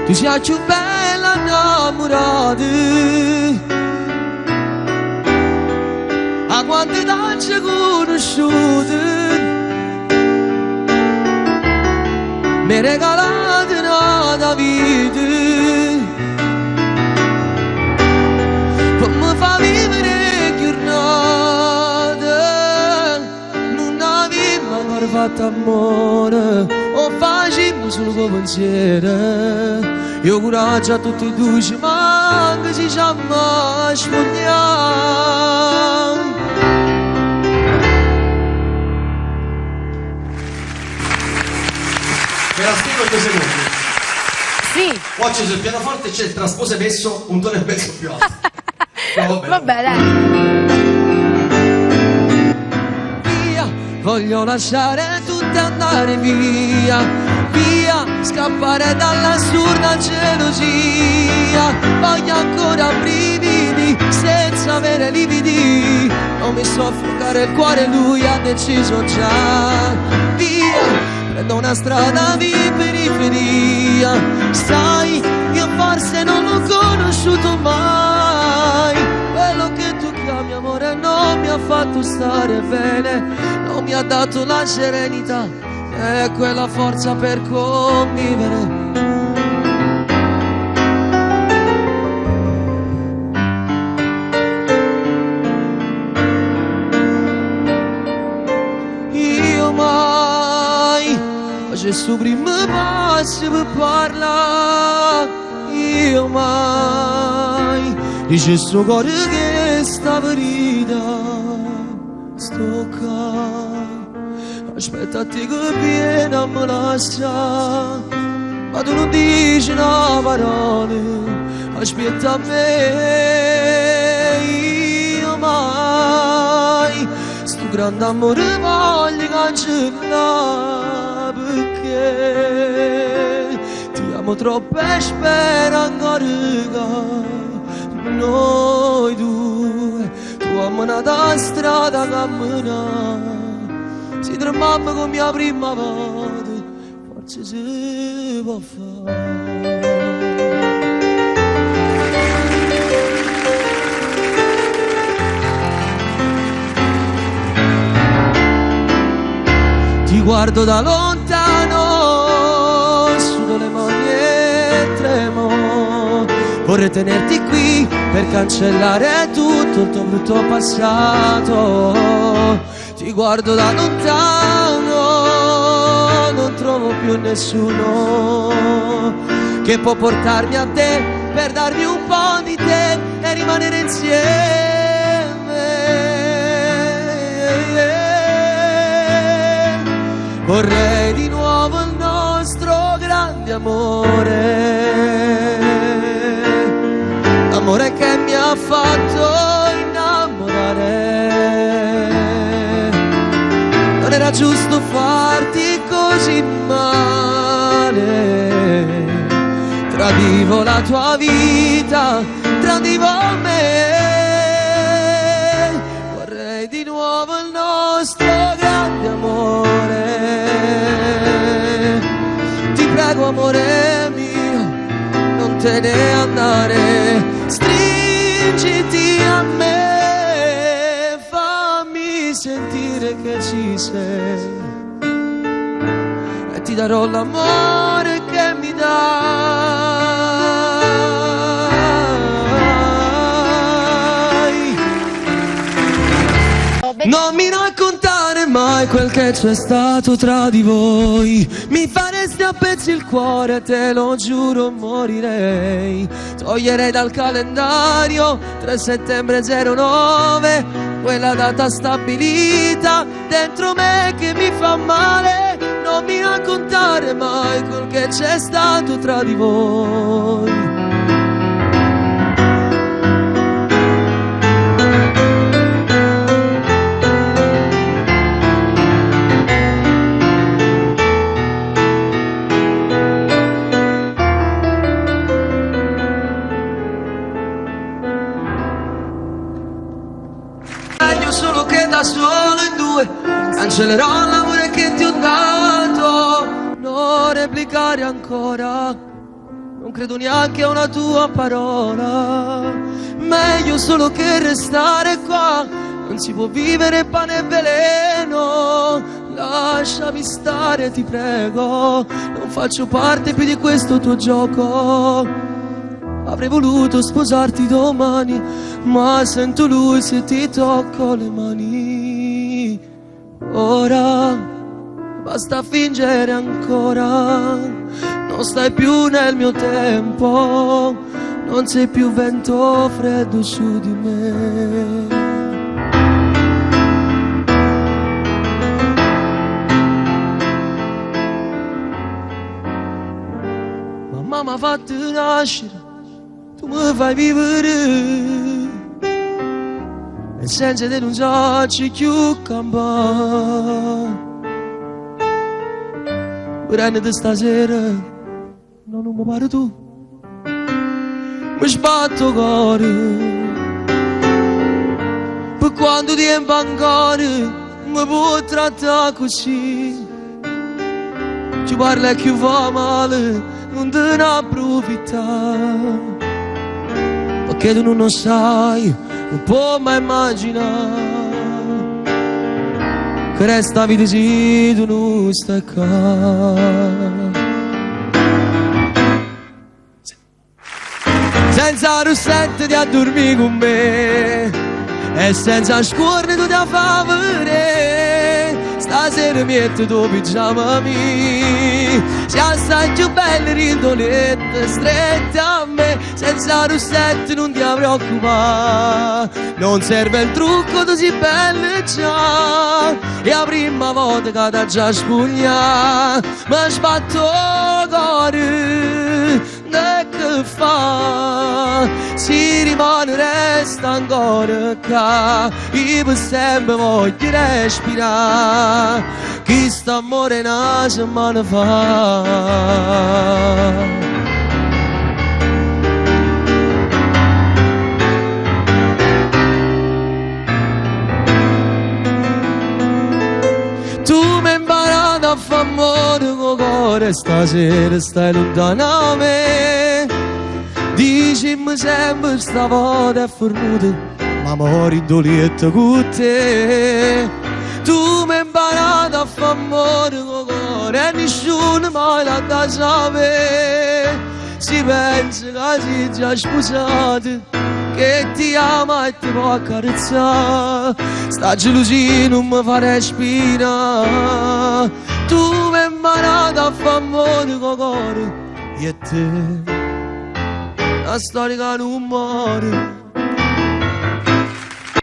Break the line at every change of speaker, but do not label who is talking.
tu sei più bella innamorata. A quante tacce conosciute mi regalate una vita, come fa vivere giornata, non avevamo ancora fatto amore, o facciamo solo con pensiero. Io coraggio a tutti e due ci manca, ci siamo sfogliamo.
Me la spiego in 2 secondi.
Sì.
Qua c'è sul pianoforte c'è il traspose messo un tono e mezzo più alto. No,
Vabbè, dai.
Via, voglio lasciare tutto e andare via, via, scappare dall'assurda gelosia. Voglio ancora brividi senza avere lividi, non mi so affogare il cuore, lui ha deciso già. Via, prendo una strada di periferia, sai, io forse non l'ho conosciuto mai. Quello che tu chiami amore non mi ha fatto stare bene, non mi ha dato la serenità e quella forza per convivere. Io mai facevo primo passo per parlare, io mai dice sto cuore che sta ferita sto qua, aspetta a te che viene a me lascia, ma tu non dici una parola, aspetta a me. Io mai sto grande amore voglio cancellare, perché ti amo troppo e spero ancora che noi due, tu ammonata a strada camminare, si tremammo come la prima volta, forse si può fare. Ti guardo da lontano, sudo le mani e tremo, vorrei tenerti qui per cancellare tutto il tuo brutto passato. Ti guardo da lontano, non trovo più nessuno che può portarmi a te per darmi un po' di te e rimanere insieme. Vorrei di nuovo il nostro grande amore, l'amore che mi ha fatto innamorare. Non era giusto farti così male, tradivo la tua vita, tradivo me. Vorrei di nuovo il nostro grande amore, ti prego amore mio, non te ne andare, stringiti a me, fammi sentire che ci sei e ti darò l'amore che mi dai. Non mi raccontare mai quel che c'è stato tra di voi, mi faresti a pezzi il cuore, te lo giuro morirei. Toglierei dal calendario 3 settembre 09, quella data stabilita dentro me che mi fa male. Non mi raccontare mai quel che c'è stato tra di voi. Solo che da solo in due cancellerò l'amore che ti ho dato. Non replicare ancora, non credo neanche a una tua parola. Meglio solo che restare qua. Non si può vivere pane e veleno. Lasciami stare, ti prego. Non faccio parte più di questo tuo gioco. Avrei voluto sposarti domani, ma sento lui se ti tocco le mani. Ora basta fingere ancora. Non stai più nel mio tempo. Non sei più vento freddo su di me. Mamma m'ha fatto nascere, tu mi fai vivere, e senza te non so più campare. Prendete stasera, no, non mi pare tu, mi sbatto il cuore, per quando tempo ancora mi può trattare così. Ci parla e chi fa male, non te ne approfittare, perché tu non lo sai, non puoi mai immaginare che resta vita se tu non stai qua. Senza rossetto ti addormi con me e senza scuorre tu ti fa vedere. Stasera metto tuo pigiama mi, si assai più belle rindolette strette a me. Senza rossetto non ti preoccupare, non serve il trucco, tu sei bella già. E la prima volta che ti già spugna mi sbatto il cuore, e che fa? Si rimane resta ancora qua. Io per sempre voglio respirare chi sta amore una settimana fa. Tu mi hai imparato a fare amore con cuore, stasera stai lontano da me. Dicimi sempre stavolta è fornuta, ma mori dolietta con te. Tu mi hai imparato a fare amore con cuore e nessuno mai l'ha da sapere. Si pensa che si già sposati, che ti ama e ti può accarezzare. Sta gelosia non mi fa respirare. Tu mi hai imparato a fare amore con cuore, io e te, la storia che non muore.